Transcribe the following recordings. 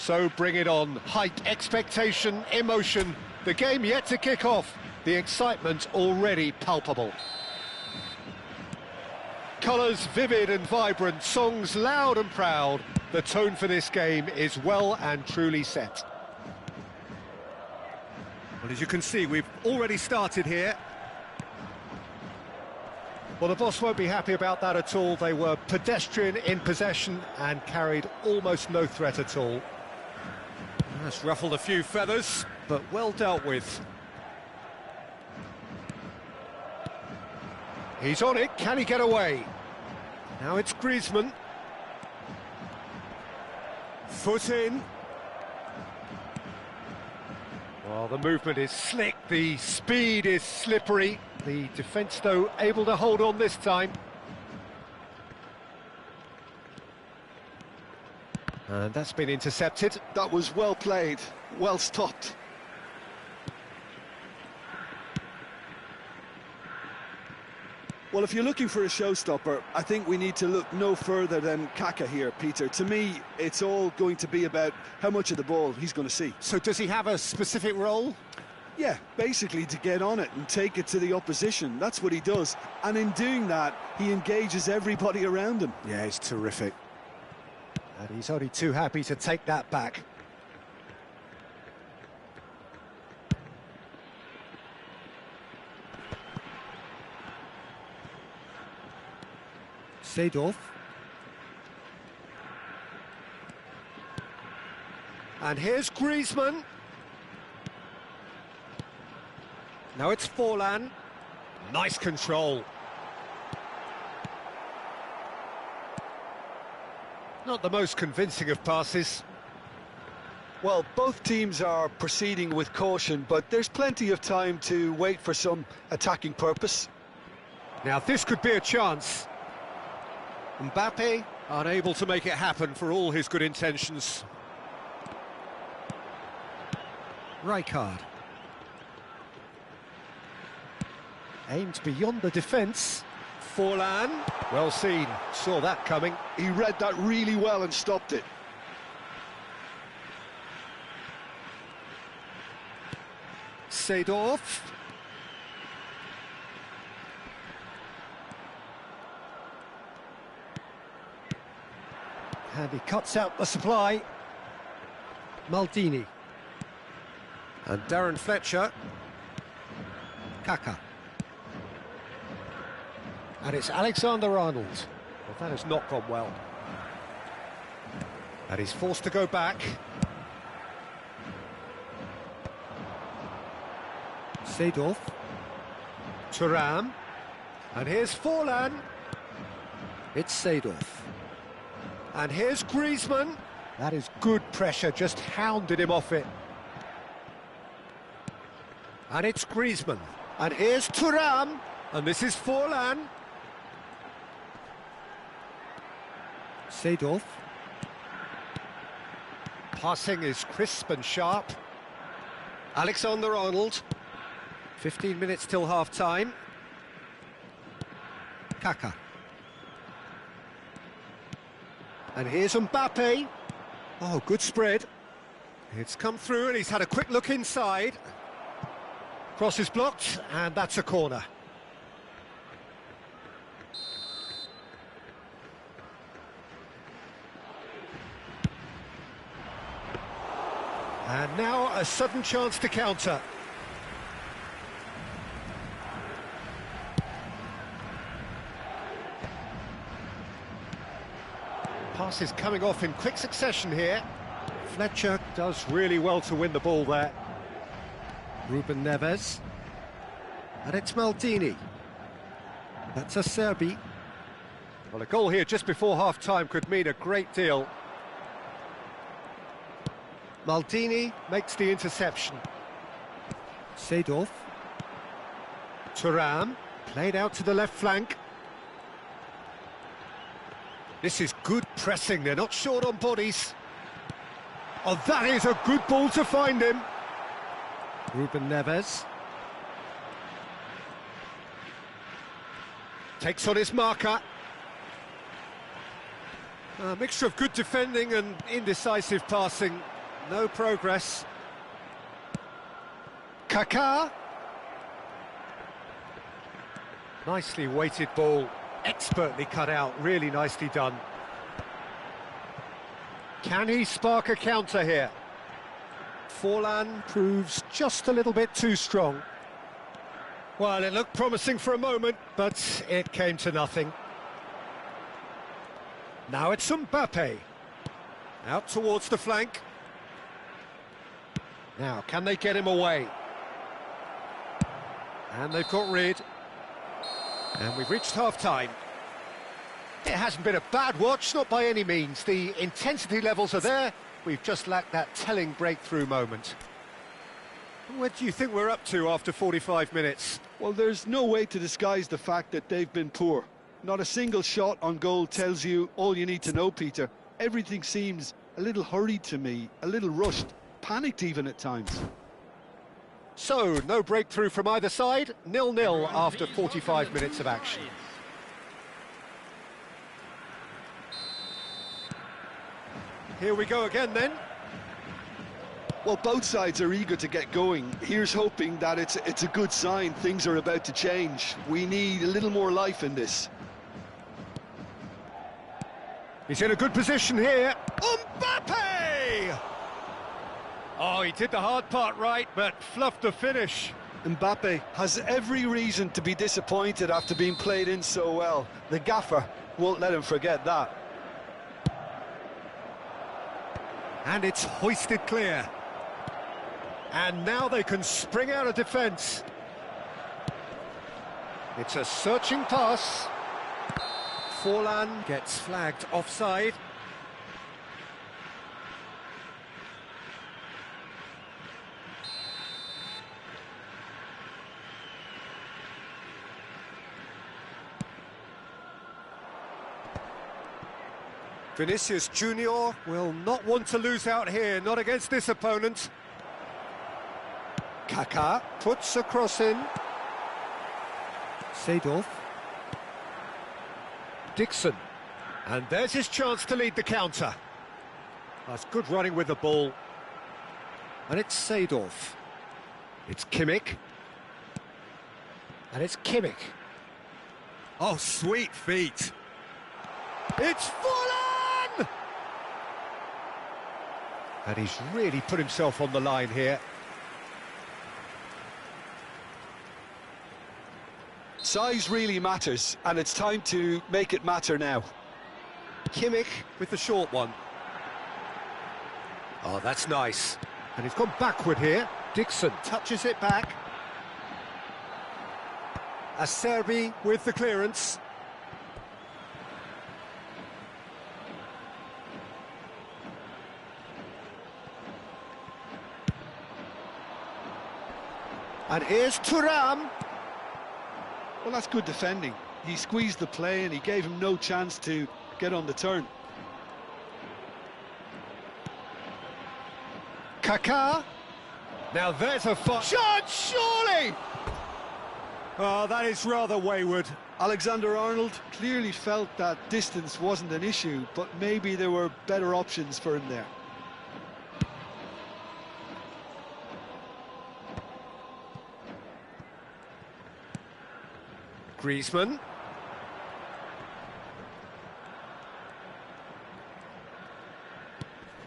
So bring it on. Height, expectation, emotion. The game yet to kick off. The excitement already palpable. Colours vivid and vibrant, songs loud and proud. The tone for this game is well and truly set. Well, as you can see, we've already started here. Well, the boss won't be happy about that at all. They were pedestrian in possession and carried almost no threat at all. That's ruffled a few feathers, but well dealt with. He's on it, can he get away? Now it's Griezmann. Foot in. Well, the movement is slick, the speed is slippery. The defence, though, able to hold on this time. And that's been intercepted. That was well played, well stopped. Well, if you're looking for a showstopper, I think we need to look no further than Kaka here, Peter. To me, it's all going to be about how much of the ball he's going to see. So does he have a specific role? Yeah, basically to get on it and take it to the opposition. That's what he does. And in doing that, he engages everybody around him. Yeah, he's terrific. And he's only too happy to take that back. Seedorf. And here's Griezmann. Now it's Forlan. Nice control. Not the most convincing of passes. Well, both teams are proceeding with caution, but there's plenty of time to wait for some attacking purpose. Now this could be a chance. Mbappe unable to make it happen for all his good intentions. Rijkaard. Aimed beyond the defence. Forlan, well seen, saw that coming. He read that really well and stopped it. Seedorf. And he cuts out the supply. Maldini. And Darren Fletcher. Kaka. And it's Alexander-Arnold. Well, that has not gone well. And he's forced to go back. Seedorf. Thuram. And here's Forlan. It's Seedorf. And here's Griezmann. That is good pressure, just hounded him off it. And it's Griezmann. And here's Thuram. And this is Forlan. Seedorf. Passing is crisp and sharp. Alexander-Arnold. 15 minutes till half-time. Kaka. And here's Mbappe. Oh, good spread. It's come through and he's had a quick look inside. Cross is blocked, and that's a corner. And now a sudden chance to counter. Pass is coming off in quick succession here. Fletcher does really well to win the ball there. Ruben Neves. And it's Maldini. That's a Serbi. Well, a goal here just before half-time could mean a great deal. Maldini makes the interception. Seedorf. Thuram, played out to the left flank. This is good pressing, they're not short on bodies. Oh, that is a good ball to find him. Ruben Neves. Takes on his marker. A mixture of good defending and indecisive passing. No progress. Kaká. Nicely weighted ball. Expertly cut out. Really nicely done. Can he spark a counter here? Forlan proves just a little bit too strong. Well, it looked promising for a moment, but it came to nothing. Now it's Mbappe. Out towards the flank. Now, can they get him away? And they've got rid. And we've reached half-time. It hasn't been a bad watch, not by any means. The intensity levels are there. We've just lacked that telling breakthrough moment. What do you think we're up to after 45 minutes? Well, there's no way to disguise the fact that they've been poor. Not a single shot on goal tells you all you need to know, Peter. Everything seems a little hurried to me, a little rushed, panicked even at times. So, no breakthrough from either side, 0-0 after 45 minutes of action. Here we go again then. Well, both sides are eager to get going. Here's hoping that it's a good sign. Things are about to change. We need a little more life in this. He's in a good position here. Mbappe! Oh, he did the hard part right, but fluffed the finish. Mbappe has every reason to be disappointed after being played in so well. The gaffer won't let him forget that. And it's hoisted clear. And now they can spring out of defence. It's a searching pass. Forlan gets flagged offside. Vinicius Junior will not want to lose out here, not against this opponent. Kaká puts a cross in. Seedorf. Dixon. And there's his chance to lead the counter. That's good running with the ball. And it's Seedorf. It's Kimmich. And it's Kimmich. Oh, sweet feet. It's Forlan! And he's really put himself on the line here. Size really matters, and it's time to make it matter now. Kimmich with the short one. Oh, that's nice. And he's gone backward here. Dixon touches it back. Acerbi with the clearance. And here's Thuram. Well, that's good defending. He squeezed the play and he gave him no chance to get on the turn. Kaká. Now there's a shot, surely! Oh, that is rather wayward. Alexander-Arnold clearly felt that distance wasn't an issue, but maybe there were better options for him there. Griezmann.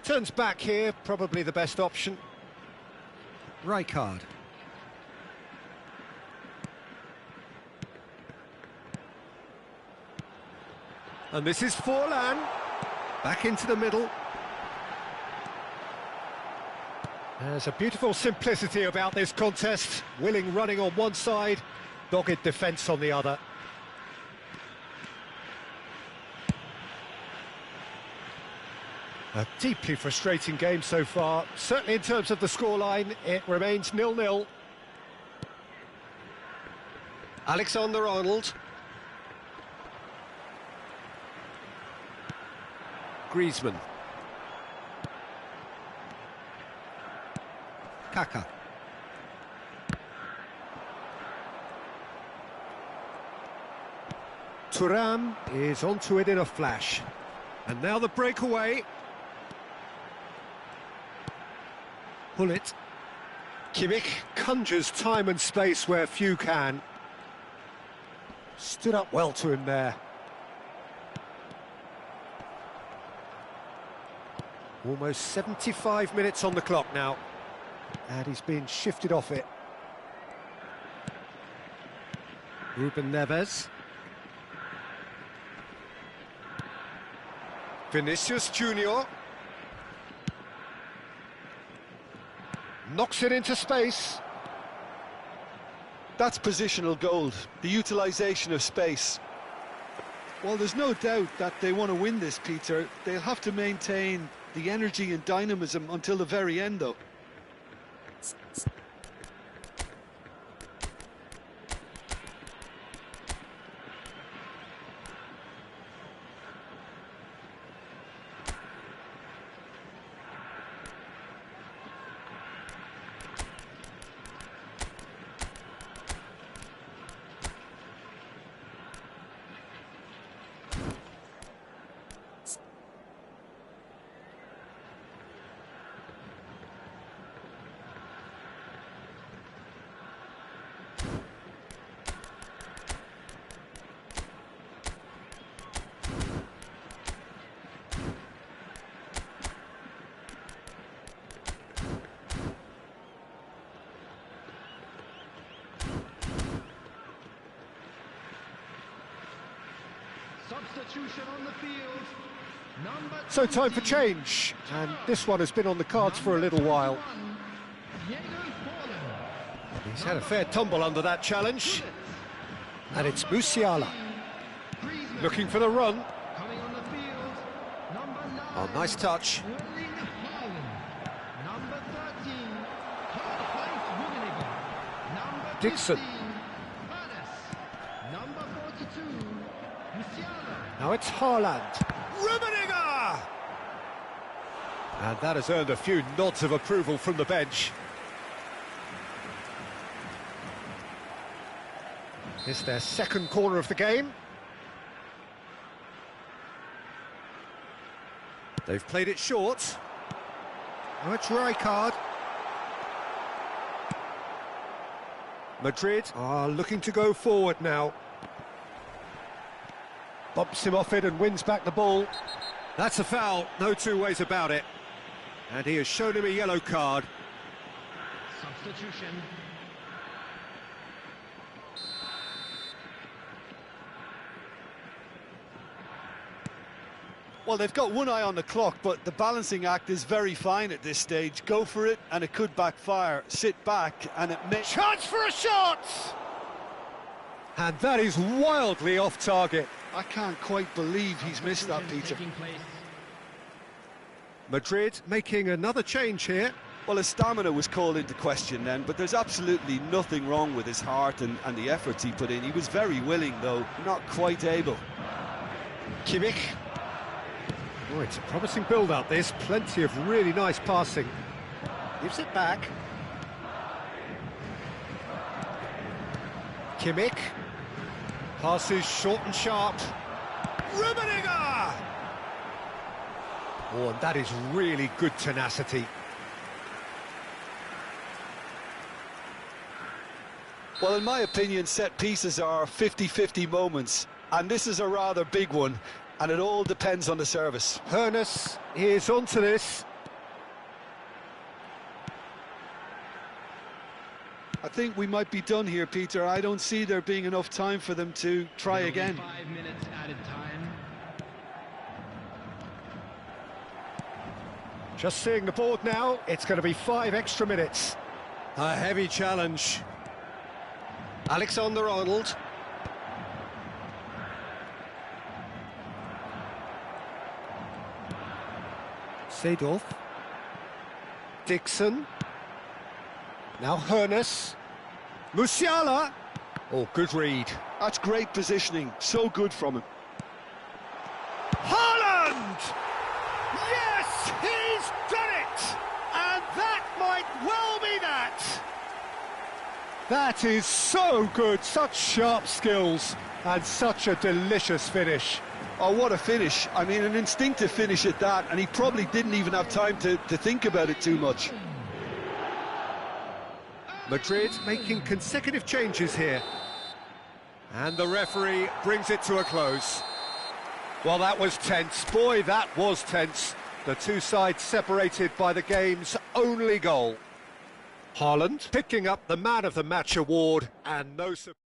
Turns back here, probably the best option. Rijkaard. And this is Forlan. Back into the middle. There's a beautiful simplicity about this contest. Willing running on one side, dogged defence on the other. A deeply frustrating game so far. Certainly in terms of the scoreline, it remains 0-0. Alexander-Arnold. Griezmann. Kaká. Thuram is onto it in a flash. And now the breakaway. Pull it. Kimmich conjures time and space where few can. Stood up well to him there. Almost 75 minutes on the clock now. And he's been shifted off it. Ruben Neves. Vinicius Junior. Knocks it into space. That's positional gold, the utilisation of space. Well, there's no doubt that they want to win this, Peter. They'll have to maintain the energy and dynamism until the very end, though. Substitution on the field. So time for change, and this one has been on the cards for a little while. He's had a fair tumble under that challenge. And it's Musiala. Looking for the run. Oh, nice touch. Dixon. Now it's Haaland. Rummenigge! And that has earned a few nods of approval from the bench. It's their second corner of the game. They've played it short. Oh, it's Rijkaard. Madrid are looking to go forward now. Bumps him off it and wins back the ball. That's a foul, no two ways about it. And he has shown him a yellow card. Substitution. Well, they've got one eye on the clock, but the balancing act is very fine at this stage. Go for it, and it could backfire. Sit back, and it may... Chance for a shot! And that is wildly off target. I can't quite believe he's missed that, Peter. Madrid making another change here. Well, his stamina was called into question then, but there's absolutely nothing wrong with his heart and the efforts he put in. He was very willing, though, not quite able. Kimmich. Oh, it's a promising build-up, this. Plenty of really nice passing. Gives it back. Kimmich. Passes short and sharp. Rummenigge! Oh, and that is really good tenacity. Well, in my opinion, set pieces are 50-50 moments, and this is a rather big one, and it all depends on the service. Hoeneß is onto this. I think we might be done here, Peter. I don't see there being enough time for them to try again. 5 minutes added time. Just seeing the board now, it's going to be 5 extra minutes. A heavy challenge. Alexander-Arnold. Seedorf. Dixon. Now Hoeneß. Musiala. Oh, good read. That's great positioning. So good from him. Haaland! Yes, he's done it! And that might well be that. That is so good. Such sharp skills and such a delicious finish. Oh, what a finish. I mean, an instinctive finish at that, and he probably didn't even have time to think about it too much. Madrid making consecutive changes here. And the referee brings it to a close. Well, that was tense. Boy, that was tense. The two sides separated by the game's only goal. Haaland picking up the Man of the Match award, and no surprise.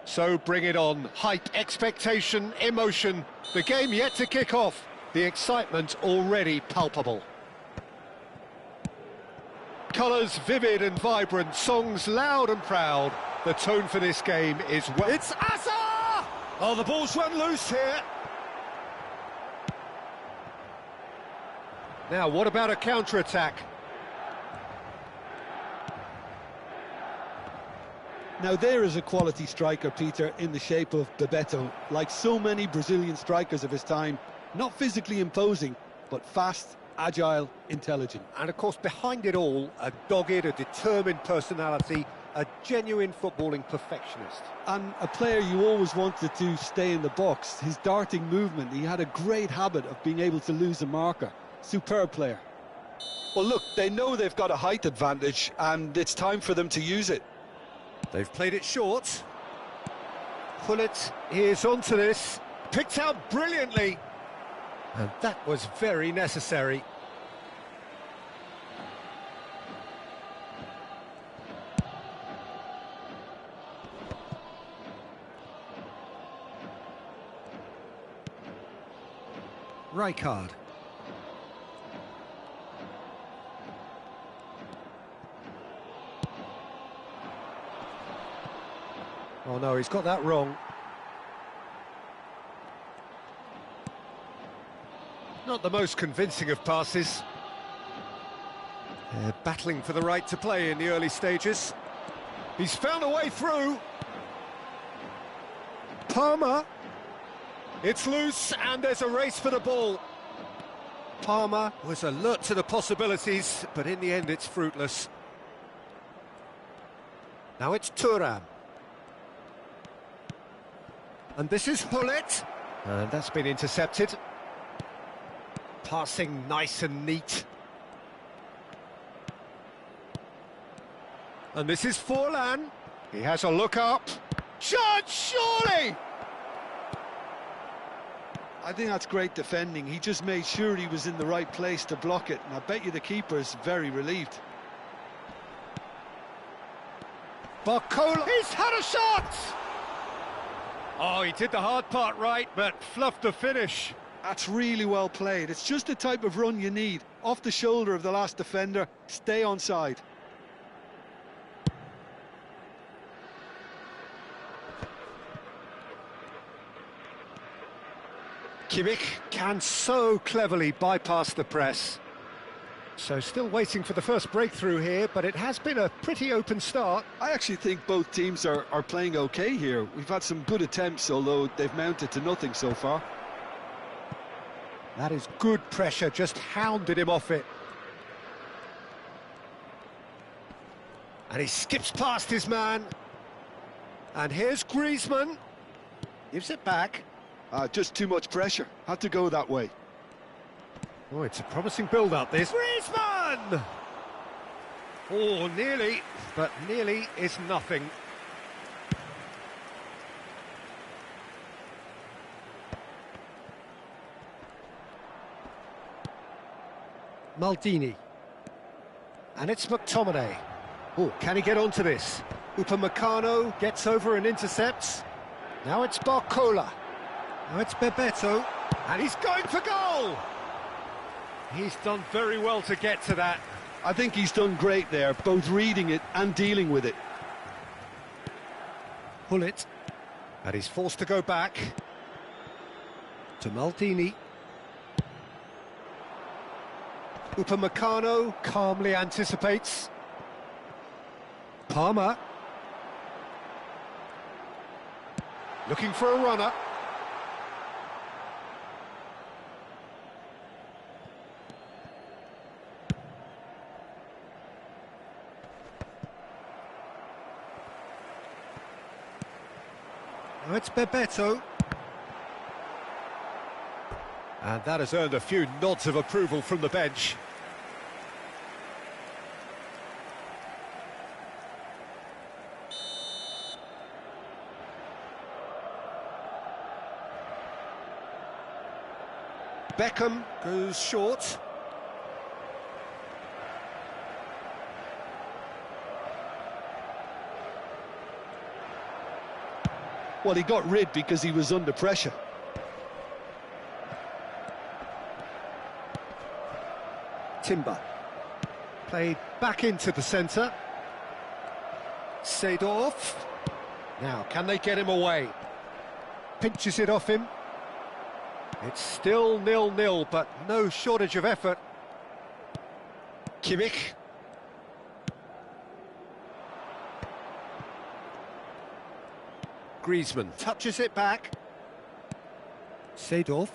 So bring it on. Hype, expectation, emotion. The game yet to kick off. The excitement already palpable. Colours vivid and vibrant, songs loud and proud. The tone for this game is well... It's Asa! Oh, the ball's run loose here. Now, what about a counter-attack? Now there is a quality striker, Peter, in the shape of Bebeto. Like so many Brazilian strikers of his time, not physically imposing, but fast, agile, intelligent. And of course, behind it all, a dogged, a determined personality, a genuine footballing perfectionist. And a player you always wanted to stay in the box. His darting movement, he had a great habit of being able to lose a marker. Superb player. Well, look, they know they've got a height advantage, and it's time for them to use it. They've played it short. Pullet is onto this. Picked out brilliantly. And that was very necessary. Rijkaard. Oh no, he's got that wrong. Not the most convincing of passes. They're battling for the right to play in the early stages. He's found a way through. Palmer. It's loose and there's a race for the ball. Palmer was alert to the possibilities, but in the end it's fruitless. Now it's Thuram. And this is Pullet. And that's been intercepted. Passing nice and neat. And this is Forlan. He has a look up. Shot, surely! I think that's great defending. He just made sure he was in the right place to block it, and I bet you the keeper's very relieved. Barcola, he's had a shot! Oh, he did the hard part right, but fluffed the finish. That's really well played. It's just the type of run you need. Off the shoulder of the last defender, stay onside. Kimmich can so cleverly bypass the press. So still waiting for the first breakthrough here, but it has been a pretty open start. I actually think both teams are playing okay here. We've had some good attempts, although they've mounted to nothing so far. That is good pressure, just hounded him off it. And he skips past his man. And here's Griezmann. Gives it back. Just too much pressure. Had to go that way. Oh, it's a promising build-up, this. Griezmann! Oh, nearly, but nearly is nothing. Maldini. And it's McTominay. Oh, can he get onto this? Upamecano gets over and intercepts. Now it's Barcola. Now it's Bebeto. And he's going for goal! He's done very well to get to that. I think he's done great there, both reading it and dealing with it. Pullet. And he's forced to go back. To Maldini. Upamecano calmly anticipates. Palmer. Looking for a runner. Now it's Bebeto. And that has earned a few nods of approval from the bench. Beckham goes short. Well, he got rid because he was under pressure. Timber. Played back into the centre. Seedorf. Now, can they get him away? Pinches it off him. It's still 0-0, but no shortage of effort. Kimmich. Griezmann touches it back. Seedorf.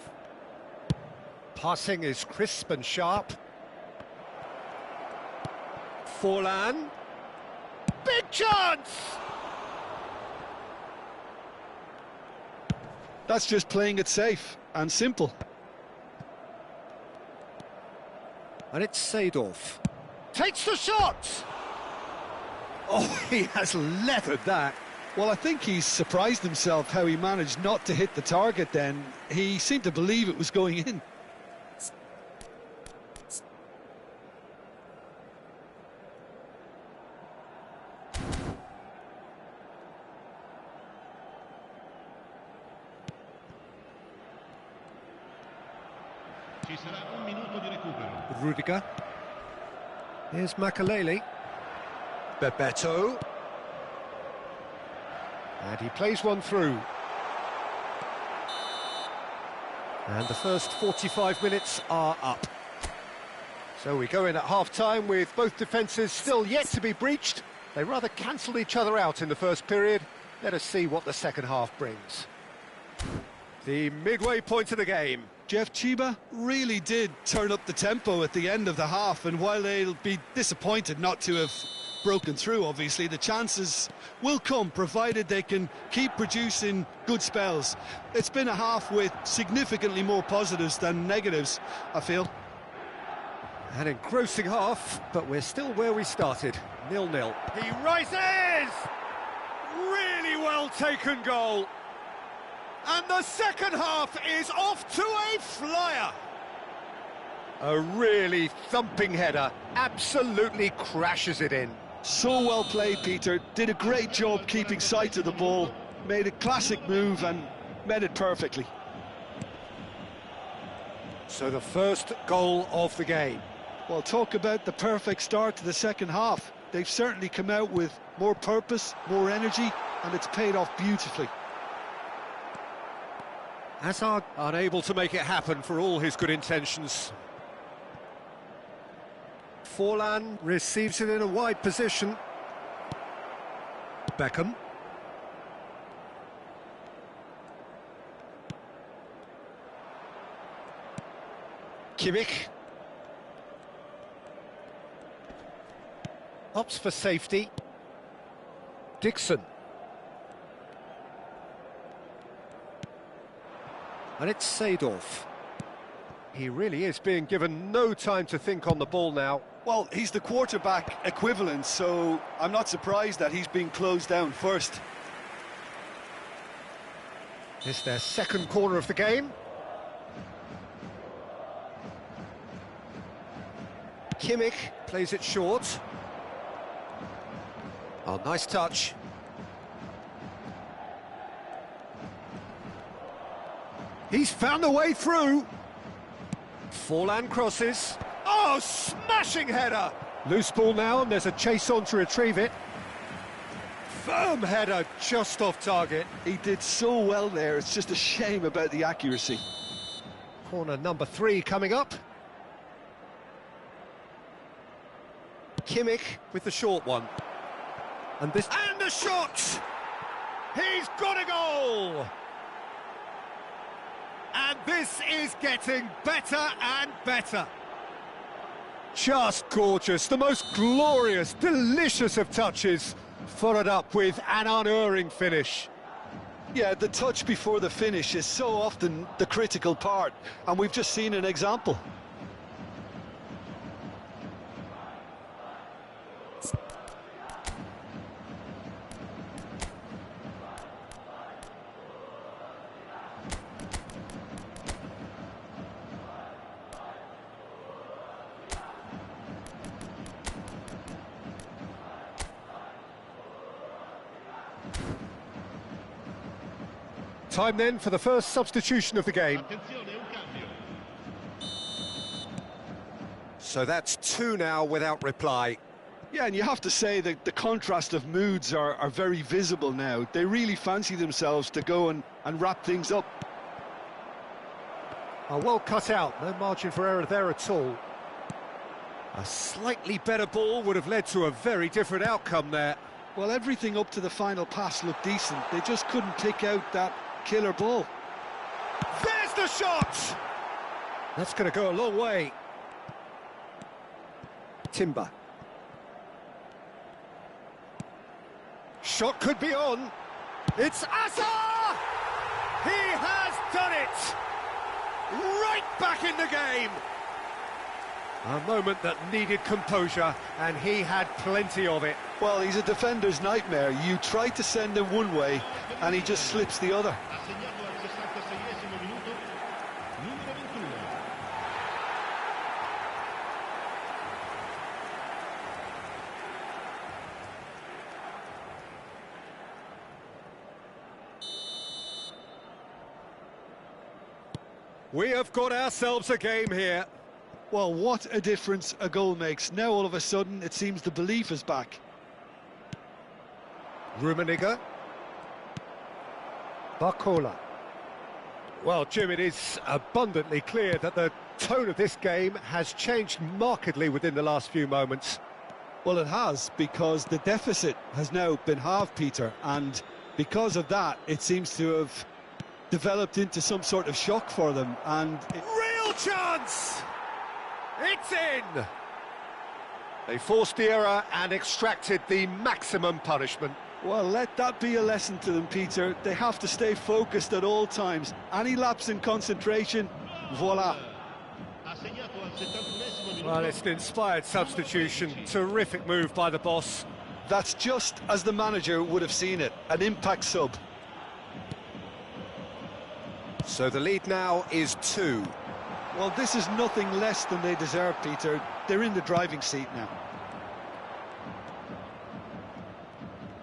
Passing is crisp and sharp. Forlan. Big chance! That's just playing it safe and simple. And it's Seedorf. Takes the shot! Oh, he has leathered that. Well, I think he's surprised himself how he managed not to hit the target then. He seemed to believe it was going in. Ci sarà un minuto di recupero. Rudiger. Here's Makaleli. Bebeto. And he plays one through. And the first 45 minutes are up. So we go in at half-time with both defences still yet to be breached. They rather cancelled each other out in the first period. Let us see what the second half brings. The midway point of the game. Jeff, Chiba really did turn up the tempo at the end of the half, and while they'll be disappointed not to have broken through, obviously, the chances will come, provided they can keep producing good spells. It's been a half with significantly more positives than negatives, I feel. An engrossing half, but we're still where we started, 0-0. He rises! Really well taken goal. And the second half is off to a flyer. A really thumping header, absolutely crashes it in. So well played, Peter. Did a great job keeping sight of the ball. Made a classic move and met it perfectly. So the first goal of the game. Well, talk about the perfect start to the second half. They've certainly come out with more purpose, more energy, and it's paid off beautifully. Hazard unable to make it happen for all his good intentions. Forlan receives it in a wide position. Beckham. Kimmich. Opts for safety. Dixon. And it's Seedorf. He really is being given no time to think on the ball now. Well, he's the quarterback equivalent, so I'm not surprised that he's being closed down first. It's their second corner of the game. Kimmich plays it short. Oh, nice touch. He's found a way through. Forlan crosses. Oh, smashing header! Loose ball now, and there's a chase on to retrieve it. Firm header, just off target. He did so well there, it's just a shame about the accuracy. Corner number 3 coming up. Kimmich with the short one. And the shot! He's got a goal! And this is getting better and better. Just gorgeous, the most glorious, delicious of touches, followed up with an unerring finish. Yeah, the touch before the finish is so often the critical part, and we've just seen an example. Time then for the first substitution of the game. Attenzione, un cambio. So that's two now without reply. Yeah, and you have to say that the contrast of moods are very visible now. They really fancy themselves to go and wrap things up. Oh, well cut out, no margin for error there at all. A slightly better ball would have led to a very different outcome there. Well, everything up to the final pass looked decent. They just couldn't pick out that killer ball. There's the shot! That's going to go a long way. Timber. Shot could be on. It's Asa! He has done it! Right back in the game! A moment that needed composure, and he had plenty of it. Well, he's a defender's nightmare. You try to send him one way, and he just slips the other. Ha segnato al 66esimo minuto, numero 21. We have got ourselves a game here. Well, what a difference a goal makes. Now, all of a sudden, it seems the belief is back. Rummenigge. Barcola. Well, Jim, it is abundantly clear that the tone of this game has changed markedly within the last few moments. Well, it has, because the deficit has now been halved, Peter, and because of that, it seems to have developed into some sort of shock for them, and... Real chance! It's in! They forced the error and extracted the maximum punishment. Well, let that be a lesson to them, Peter. They have to stay focused at all times. Any lapse in concentration, voila. Ha segnato al 71esimo minuto. Well, it's an inspired substitution. Terrific move by the boss. That's just as the manager would have seen it, an impact sub. So the lead now is 2. Well, this is nothing less than they deserve, Peter. They're in the driving seat now.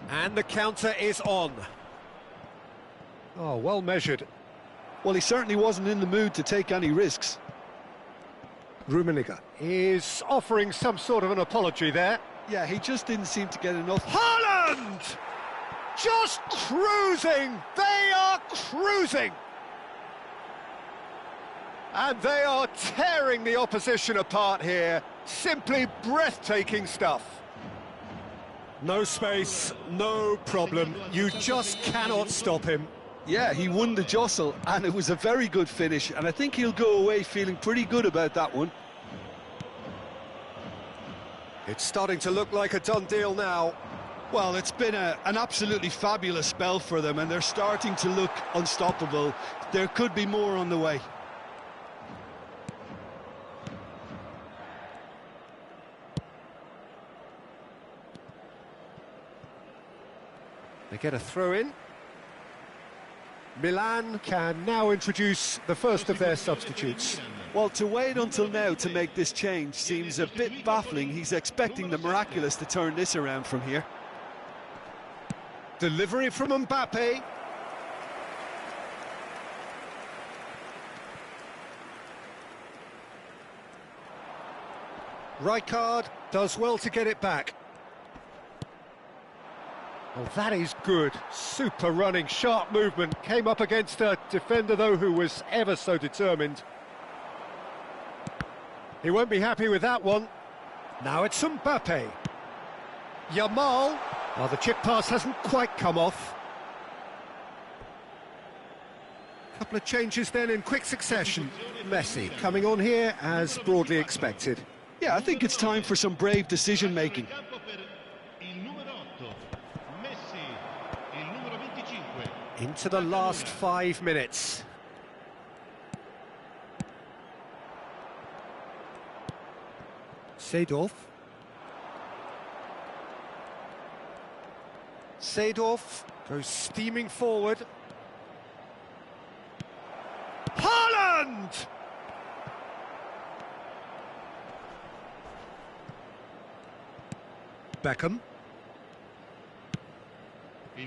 And the counter is on. Oh, well measured. Well, he certainly wasn't in the mood to take any risks. Rummenigge is offering some sort of an apology there. Yeah, he just didn't seem to get enough. Haaland! Just cruising! They are cruising! And they are tearing the opposition apart here. Simply breathtaking stuff. No space, no problem. You just cannot stop him. Yeah, he won the jostle, and it was a very good finish, and I think he'll go away feeling pretty good about that one. It's starting to look like a done deal now. Well, it's been an absolutely fabulous spell for them, and they're starting to look unstoppable. There could be more on the way. They get a throw-in. Milan can now introduce the first of their substitutes. Well, to wait until now to make this change seems a bit baffling. He's expecting the miraculous to turn this around from here. Delivery from Mbappe. Rijkaard does well to get it back. Oh, that is good. Super running, sharp movement. Came up against a defender, though, who was ever so determined. He won't be happy with that one. Now it's Mbappe. Yamal. Well, the chip pass hasn't quite come off. Couple of changes then in quick succession. Messi coming on here as broadly expected. Yeah, I think it's time for some brave decision-making. Into the last 5 minutes. Seedorf. Seedorf goes steaming forward. Haaland! Beckham.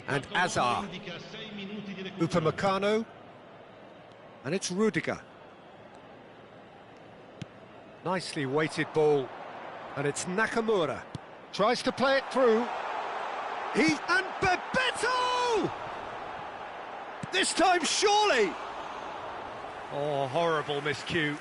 And Hazard. di recupero. Upamecano. And it's Rudiger. Nicely weighted ball. And it's Nakamura. Tries to play it through. And Bebeto! This time, surely! Oh, horrible miscue.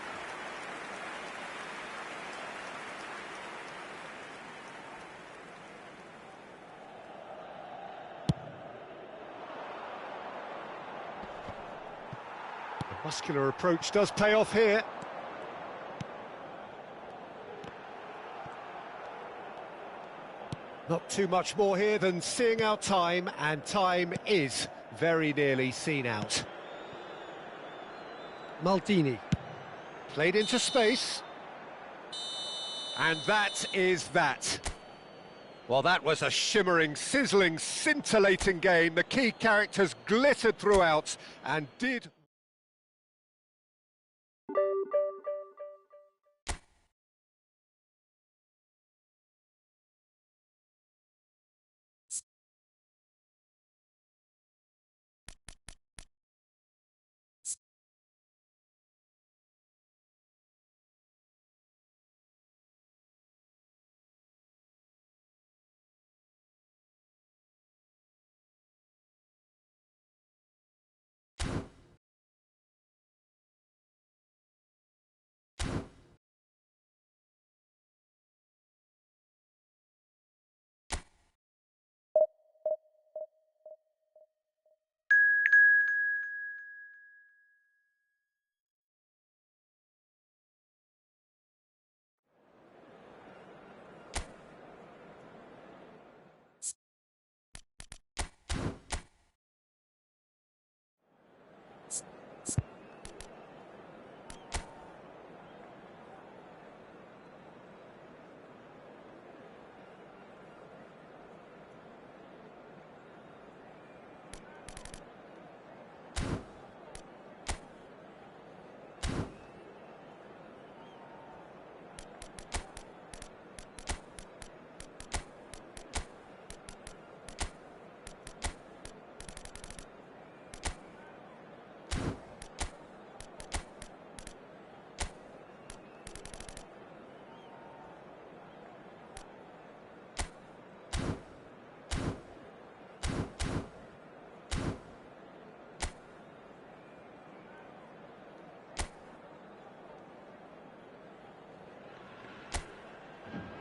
The muscular approach does pay off here. Not too much more here than seeing out time, and time is very nearly seen out. Maldini. Played into space. And that is that. Well, that was a shimmering, sizzling, scintillating game. The key characters glittered throughout and did...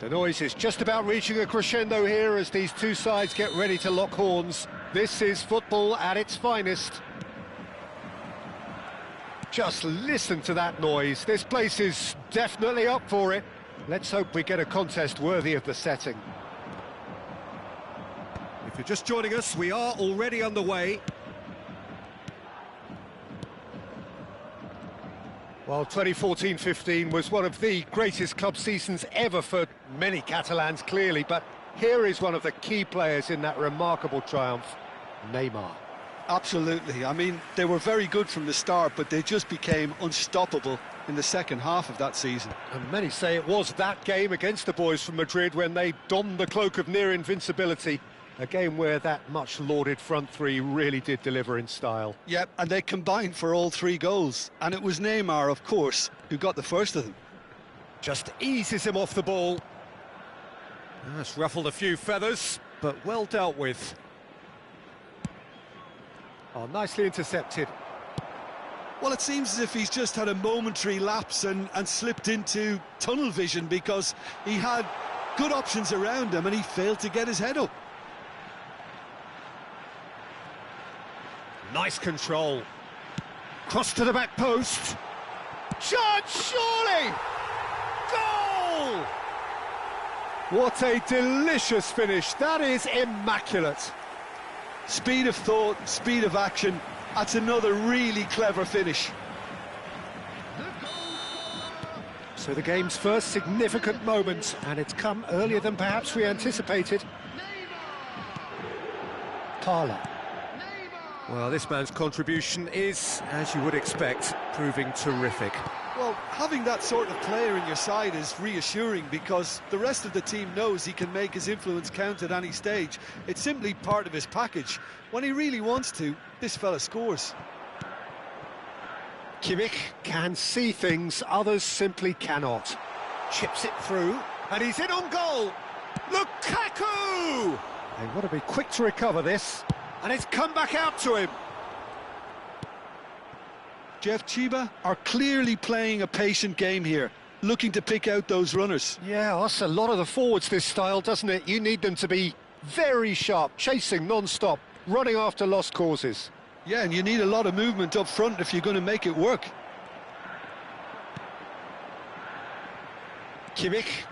The noise is just about reaching a crescendo here as these two sides get ready to lock horns. This is football at its finest. Just listen to that noise. This place is definitely up for it. Let's hope we get a contest worthy of the setting. If you're just joining us, we are already underway. Well, 2014-15 was one of the greatest club seasons ever for many Catalans, clearly, but here is one of the key players in that remarkable triumph, Neymar. Absolutely. I mean, they were very good from the start, but they just became unstoppable in the second half of that season. And many say it was that game against the boys from Madrid when they donned the cloak of near invincibility. A game where that much lauded front three really did deliver in style. Yep, and they combined for all three goals. And it was Neymar, of course, who got the first of them. Just eases him off the ball. That's ruffled a few feathers, but well dealt with. Oh, nicely intercepted. Well, it seems as if he's just had a momentary lapse and slipped into tunnel vision because he had good options around him and he failed to get his head up. Nice control. Cross to the back post. Chance, surely! Goal! What a delicious finish. That is immaculate. Speed of thought, speed of action. That's another really clever finish. So the game's first significant moment, and it's come earlier than perhaps we anticipated. Carla. Well, this man's contribution is, as you would expect, proving terrific. Well, having that sort of player in your side is reassuring because the rest of the team knows he can make his influence count at any stage. It's simply part of his package. When he really wants to, this fella scores. Kimmich can see things others simply cannot. Chips it through, and he's in on goal! Lukaku! They've got to be quick to recover this, and it's come back out to him. Jeff Chiba are clearly playing a patient game here, looking to pick out those runners. Yeah, that's a lot of the forwards, this style, doesn't it? You need them to be very sharp, chasing non-stop, running after lost causes. Yeah, and you need a lot of movement up front if you're going to make it work. Kimmich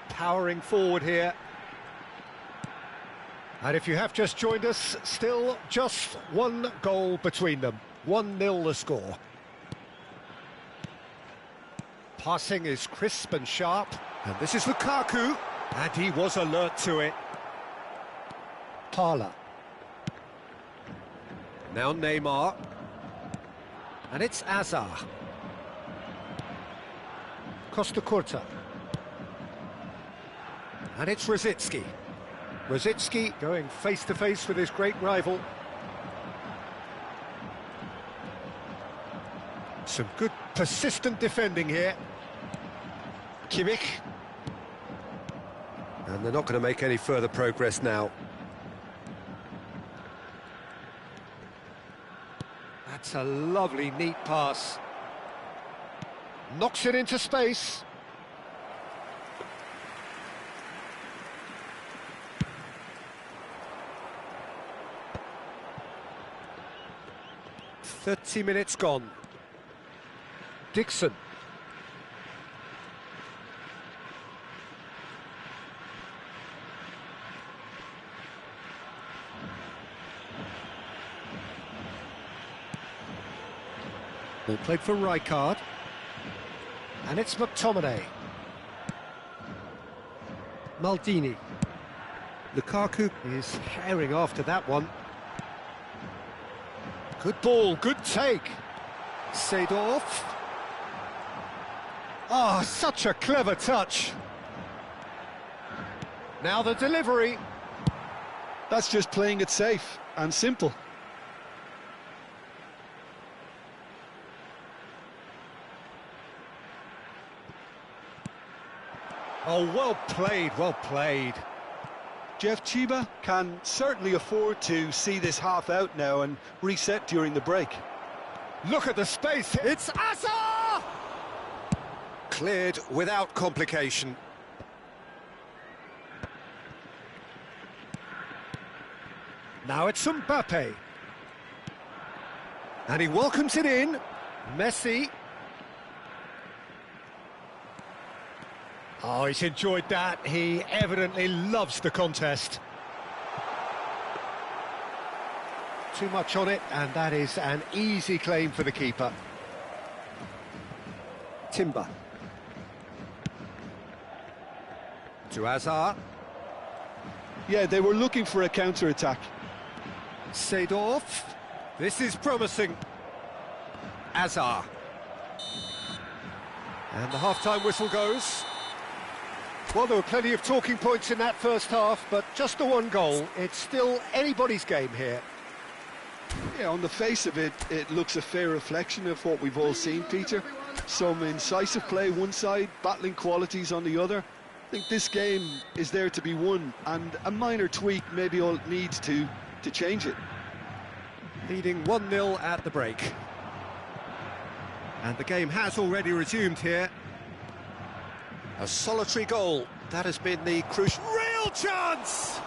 powering forward here. And if you have just joined us, still just one goal between them. 1-0 the score. Passing is crisp and sharp. And this is Lukaku. And he was alert to it. Parla. Now Neymar. And it's Azar. Costa Curta. And it's Rosicky. Rosicky going face-to-face with his great rival. Some good, persistent defending here. Kimmich. And they're not going to make any further progress now. That's a lovely, neat pass. Knocks it into space. "30 minutes gone. Dixon. Ball played for Rijkaard. And it's McTominay. Maldini. Lukaku is herring after that one. Good ball, good take. Seedorf. Ah, such a clever touch. Now the delivery. That's just playing it safe and simple. Oh, well played, well played. Jeff Chiba can certainly afford to see this half out now and reset during the break. Look at the space, it's Azar! Cleared without complication. Now it's Mbappe. And he welcomes it in. Messi. Oh, he's enjoyed that. He evidently loves the contest. Too much on it, and that is an easy claim for the keeper. Timber. To Azar. Yeah, they were looking for a counter-attack. Seedorf. This is promising. Azar. And the half-time whistle goes. Well, there were plenty of talking points in that first half, but just the one goal. It's still anybody's game here. Yeah, on the face of it, it looks a fair reflection of what we've all seen, Peter. Some incisive play one side, battling qualities on the other. I think this game is there to be won, and a minor tweak maybe all it needs to change it. Leading 1-0 at the break. And the game has already resumed here. A solitary goal. That has been the crucial... Real chance!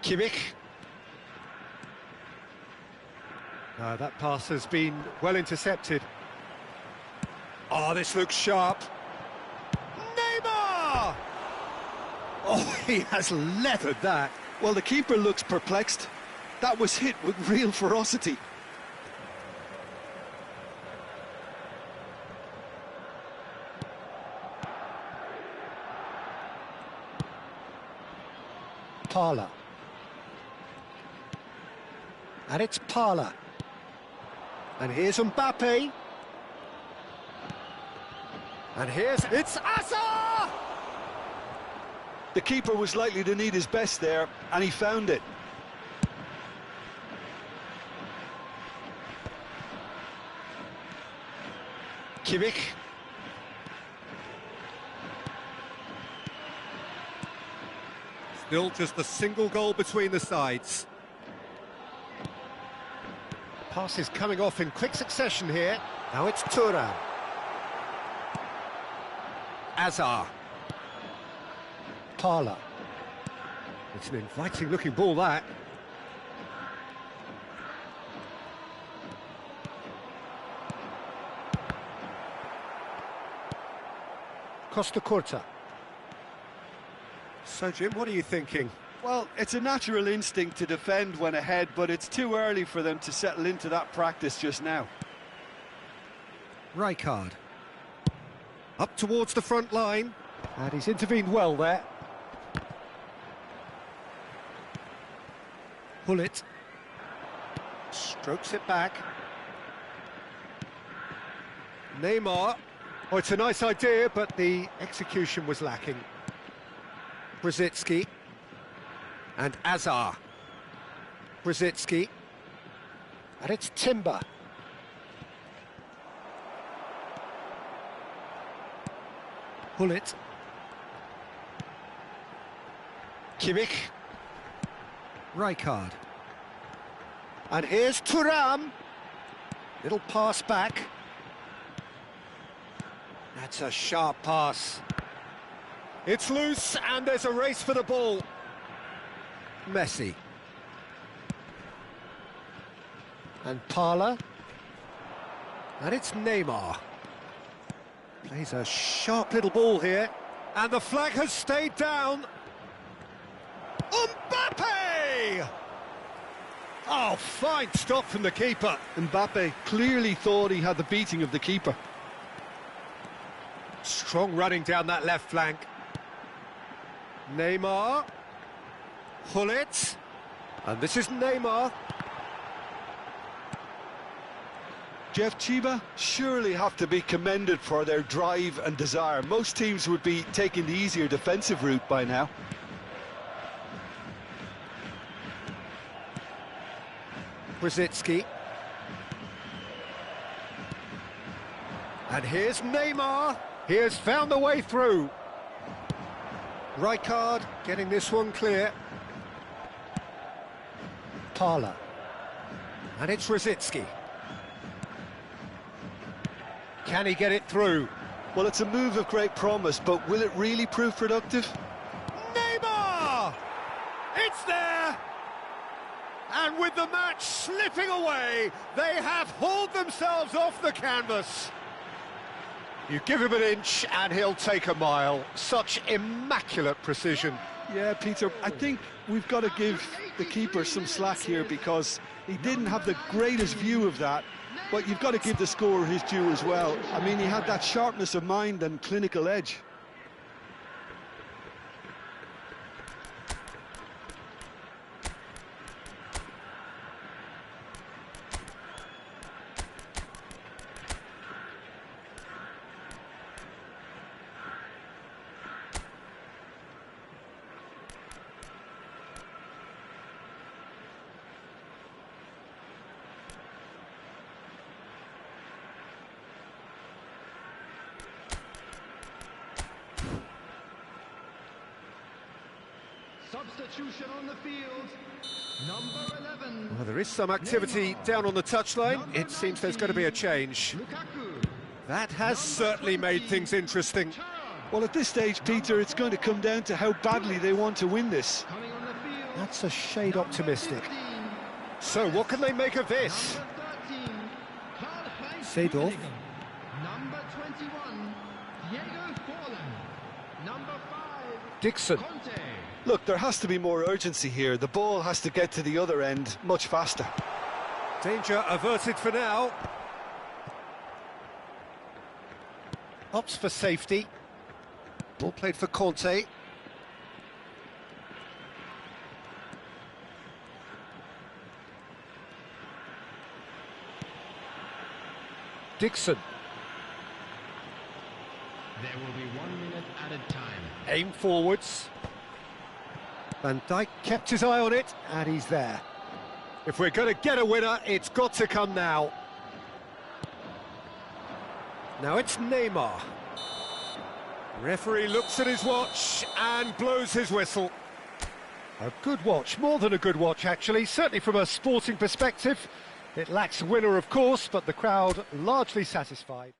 Kimmich. That pass has been well intercepted. Oh, this looks sharp. Neymar! Oh, he has leathered that. Well, the keeper looks perplexed. That was hit with real ferocity. Parla. And it's Parla. And here's Mbappe. And it's Asa! The keeper was likely to need his best there, and he found it. Kimmich. Still just a single goal between the sides. Passes coming off in quick succession here. Now it's Thuram. Azar. Parla. It's an inviting looking ball, that. Costa Curta. So, Jim, what are you thinking? Well, it's a natural instinct to defend when ahead, but it's too early for them to settle into that practice just now. Rijkaard. Up towards the front line. And he's intervened well there. Hullet. Strokes it back. Neymar. Oh, it's a nice idea, but the execution was lacking. Brzezinski. And Azar. Brzezinski. And it's Timber. Hullet. Kimmich. Rijkaard. And here's Thuram. Little pass back. That's a sharp pass. It's loose, and there's a race for the ball. Messi. And Parla. And it's Neymar. Plays a sharp little ball here. And the flag has stayed down. Mbappe! Oh, fine stop from the keeper. Mbappe clearly thought he had the beating of the keeper. Strong running down that left flank. Neymar. Hullet. And this is Neymar. Jeff, Chiba surely have to be commended for their drive and desire. Most teams would be taking the easier defensive route by now. Brzezinski. And here's Neymar. He has found the way through. Rijkaard getting this one clear. Parla. And it's Brzezinski. Can he get it through? Well, it's a move of great promise, but will it really prove productive? Neymar! It's there! And with the match slipping away, they have hauled themselves off the canvas. You give him an inch and he'll take a mile. Such immaculate precision. Yeah, Peter, I think we've got to give the keeper some slack here because he didn't have the greatest view of that, but you've got to give the scorer his due as well. I mean, he had that sharpness of mind and clinical edge. Substitution on the field, number 11. Well, there is some activity down on the touchline. It seems there's going to be a change. Lukaku. That has certainly made things interesting. Well, at this stage, Peter, it's going to come down to how badly they want to win this. Coming on the field. That's a shade optimistic. 15, So, what can they make of this? number 13, Karl-Heinz Seedorf. Rummenigge. Number 21, Diego Forlan. Number 5, Dixon. Conte. Look, there has to be more urgency here. The ball has to get to the other end much faster. Danger averted for now. Opts for safety. Ball played for Conte. Dixon. There will be 1 minute added time. Aim forwards. Van Dijk kept his eye on it, and he's there. If we're going to get a winner, it's got to come now. Now it's Neymar. Referee looks at his watch and blows his whistle. A good watch, more than a good watch actually, certainly from a sporting perspective. It lacks a winner, of course, but the crowd largely satisfied.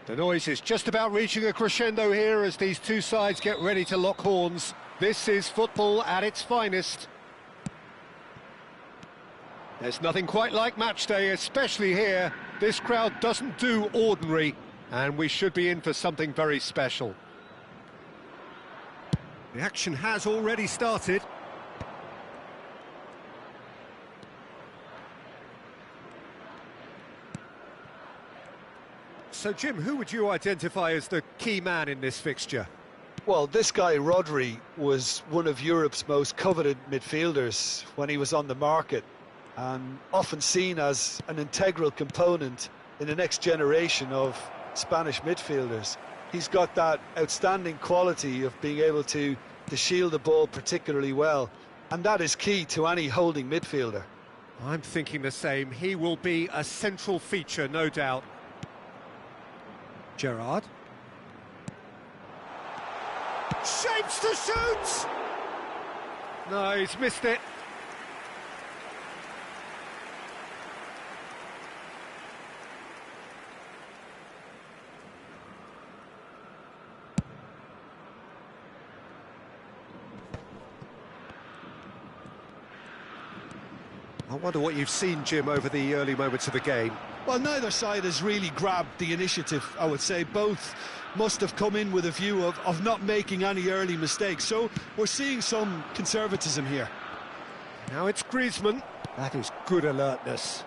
The noise is just about reaching a crescendo here as these two sides get ready to lock horns. This is football at its finest. There's nothing quite like match day, especially here. This crowd doesn't do ordinary, and we should be in for something very special. The action has already started. So, Jim, who would you identify as the key man in this fixture? Well, this guy, Rodri, was one of Europe's most coveted midfielders when he was on the market, and often seen as an integral component in the next generation of Spanish midfielders. He's got that outstanding quality of being able to shield the ball particularly well, and that is key to any holding midfielder. I'm thinking the same. He will be a central feature, no doubt. Gerrard. Shapes to shoot! No, he's missed it. I wonder what you've seen, Jim, over the early moments of the game. Well, neither side has really grabbed the initiative, I would say. Both must have come in with a view of not making any early mistakes. So we're seeing some conservatism here. Now it's Griezmann. That is good alertness.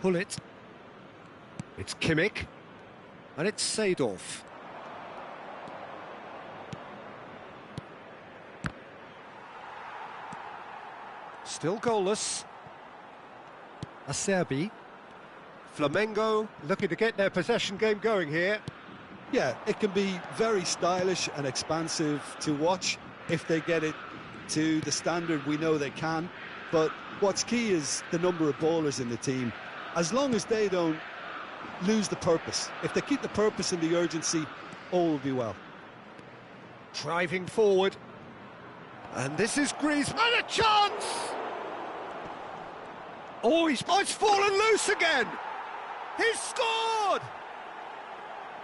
Hullet. It's Kimmich. And it's Seedorf. Still goalless. Acerbi. Flamengo looking to get their possession game going here. Yeah, it can be very stylish and expansive to watch if they get it to the standard we know they can. But what's key is the number of ballers in the team. As long as they don't lose the purpose, if they keep the purpose and the urgency, all will be well. Driving forward. And this is Griezmann, a chance! Oh, it's fallen loose again! He's scored!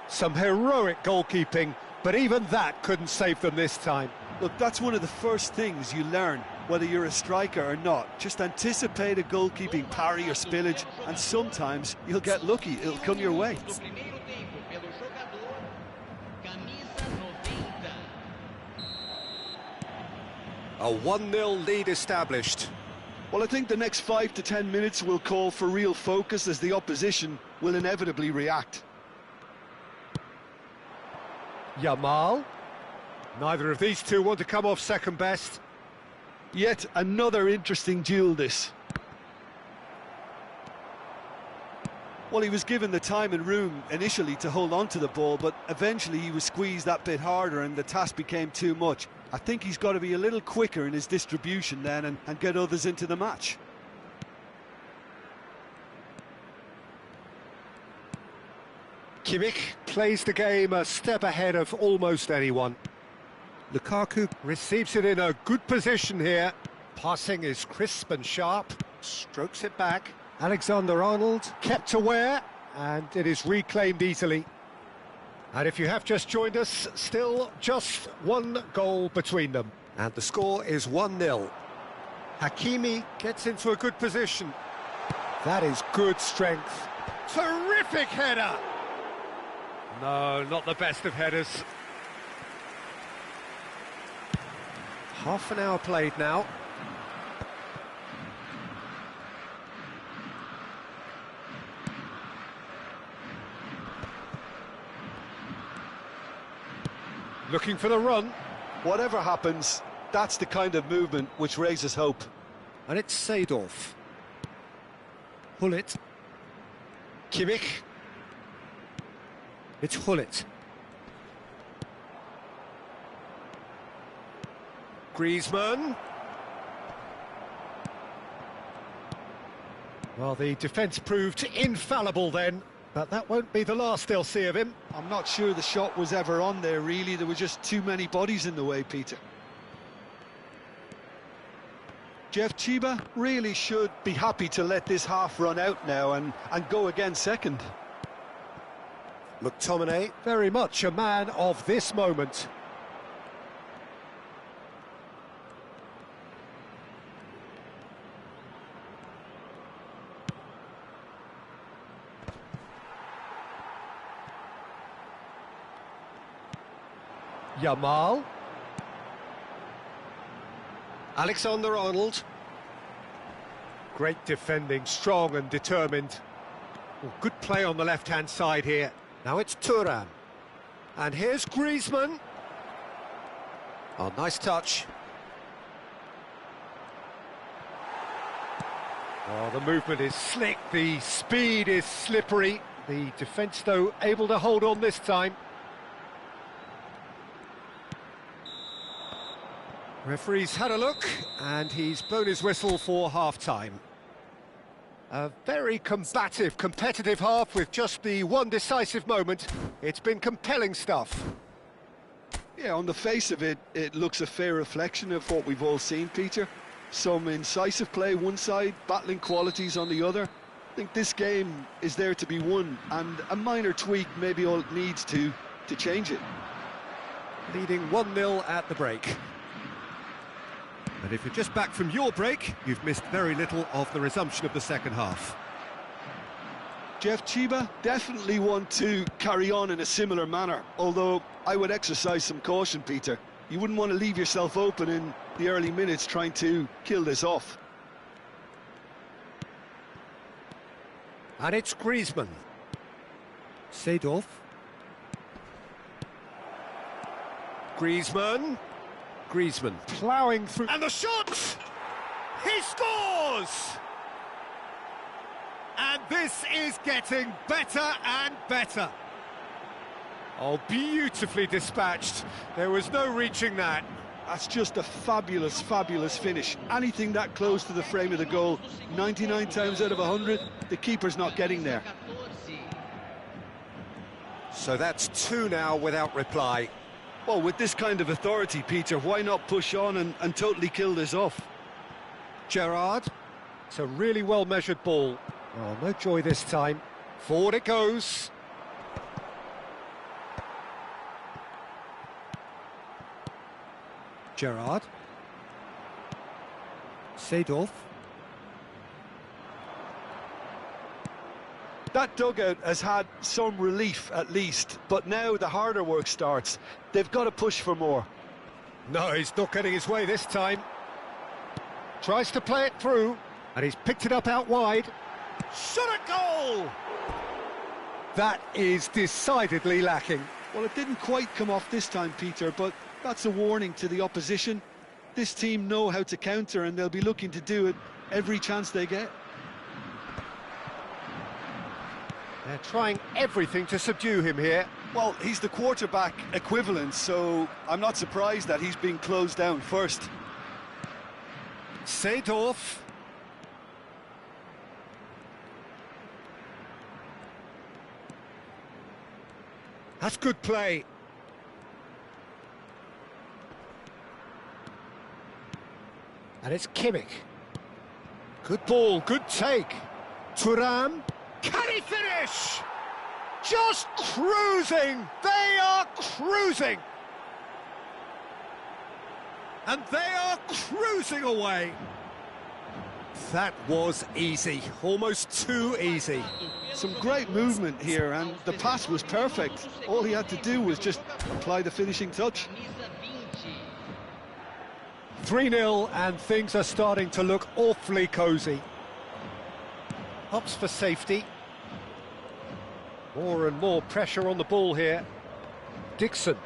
Some heroic goalkeeping, but even that couldn't save them this time. Look, that's one of the first things you learn, whether you're a striker or not. Just anticipate a goalkeeping parry or spillage, and sometimes you'll get lucky, it'll come your way. A 1-0 lead established. Well, I think the next 5 to 10 minutes will call for real focus as the opposition will inevitably react. Yamal. Neither of these two want to come off second best. Yet another interesting duel, this. Well, he was given the time and room initially to hold on to the ball, but eventually he was squeezed that bit harder and the task became too much. I think he's got to be a little quicker in his distribution then and get others into the match. Kimmich plays the game a step ahead of almost anyone. Lukaku receives it in a good position here. Passing is crisp and sharp. Strokes it back. Alexander-Arnold kept aware, and it is reclaimed easily. And if you have just joined us, still just one goal between them. And the score is 1-0. Hakimi gets into a good position. That is good strength. Terrific header! No, not the best of headers. Half an hour played now. Looking for the run. Whatever happens, that's the kind of movement which raises hope. And it's Seedorf. Hullet. Kimmich. It's Hullet. Griezmann. Well, the defence proved infallible then, but that won't be the last they'll see of him. I'm not sure the shot was ever on there, really. There were just too many bodies in the way, Peter. Jeff Chiba really should be happy to let this half run out now and go again second. McTominay, very much a man of this moment. Yamal. Alexander-Arnold. Great defending, strong and determined. Well, good play on the left-hand side here. Now it's Thuram. And here's Griezmann. Oh, nice touch. Oh, the movement is slick, the speed is slippery. The defence, though, able to hold on this time. Referee's had a look, and he's blown his whistle for half-time. A very combative, competitive half with just the one decisive moment. It's been compelling stuff. Yeah, on the face of it, it looks a fair reflection of what we've all seen, Peter. Some incisive play one side, battling qualities on the other. I think this game is there to be won, and a minor tweak may be all it needs to change it. Leading 1-0 at the break. And if you're just back from your break, you've missed very little of the resumption of the second half. Jeff, Chiba definitely want to carry on in a similar manner, although I would exercise some caution, Peter. You wouldn't want to leave yourself open in the early minutes trying to kill this off. And it's Griezmann. Seedorf. Griezmann. Griezmann ploughing through. And the shot! He scores! And this is getting better and better. Oh, beautifully dispatched. There was no reaching that. That's just a fabulous, fabulous finish. Anything that close to the frame of the goal, 99 times out of 100, the keeper's not getting there. So that's 2 now without reply. Well, with this kind of authority, Peter, why not push on and totally kill this off? Gerrard. It's a really well-measured ball. Oh, no joy this time. Forward it goes. Gerrard. Seedorf. That dugout has had some relief at least, but now the harder work starts. They've got to push for more. No, he's not getting his way this time. Tries to play it through, and he's picked it up out wide. Shot at goal! That is decidedly lacking. Well, it didn't quite come off this time, Peter, but that's a warning to the opposition. This team know how to counter, and they'll be looking to do it every chance they get. They're trying everything to subdue him here. Well, he's the quarterback equivalent, so I'm not surprised that he's being closed down first. Seedorf. That's good play. And it's Kimmich. Good ball, good take. Thuram. Can he finish? Just cruising. They are cruising. And they are cruising away. That was easy, almost too easy. Some great movement here, and the pass was perfect. All he had to do was just apply the finishing touch. 3-0, and things are starting to look awfully cosy. Hops for safety. More and more pressure on the ball here. Dixon.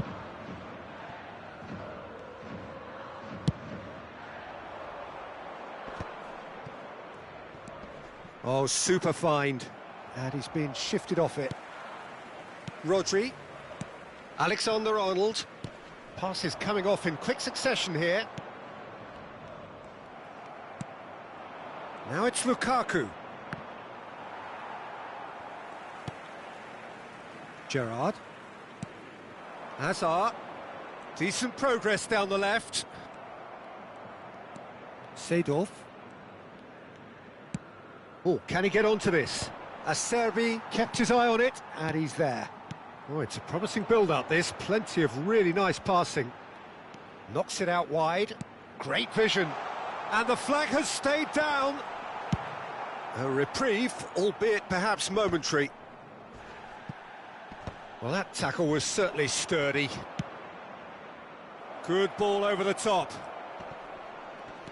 Oh, super find. And he's been shifted off it. Rodri. Alexander-Arnold. Pass is coming off in quick succession here. Now it's Lukaku. Gerrard. Hazard. Decent progress down the left. Seedorf. Oh, can he get onto this? Acerbi kept his eye on it, and he's there. Oh, it's a promising build-up, this. Plenty of really nice passing. Knocks it out wide. Great vision. And the flag has stayed down. A reprieve, albeit perhaps momentary. Well, that tackle was certainly sturdy. Good ball over the top.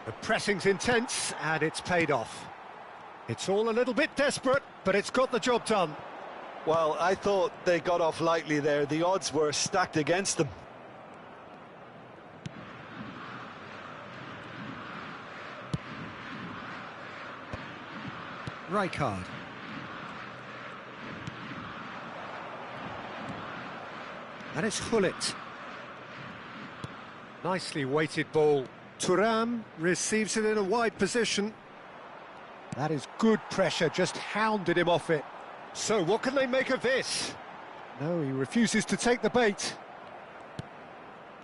The pressing's intense, and it's paid off. It's all a little bit desperate, but it's got the job done. Well, I thought they got off lightly there. The odds were stacked against them. Rijkaard. And it's Hullet. Nicely weighted ball. Thuram receives it in a wide position. That is good pressure, just hounded him off it. So what can they make of this? No, he refuses to take the bait.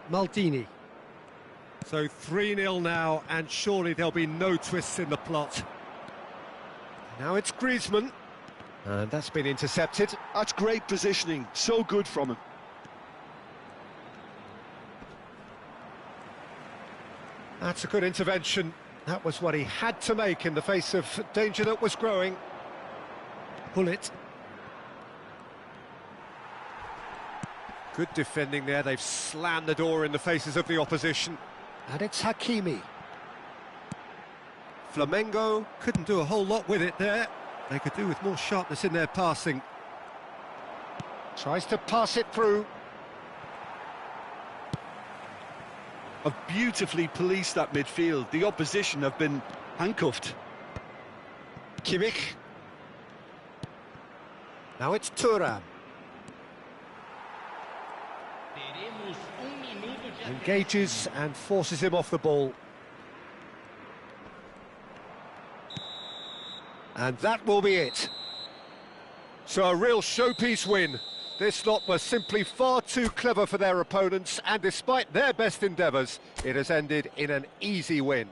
Maldini. So 3-0 now, and surely there'll be no twists in the plot. Now it's Griezmann. And that's been intercepted. That's great positioning, so good from him. That's a good intervention. That was what he had to make in the face of danger that was growing. Hullet. Good defending there. They've slammed the door in the faces of the opposition. And it's Hakimi. Flamengo couldn't do a whole lot with it there. They could do with more sharpness in their passing. Tries to pass it through. Have beautifully policed that midfield. The opposition have been handcuffed. Kimmich. Now it's Thuram. Engages and forces him off the ball. And that will be it. So a real showpiece win. This lot were simply far too clever for their opponents, and despite their best endeavours, it has ended in an easy win.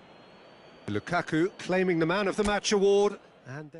Lukaku claiming the Man of the Match award, and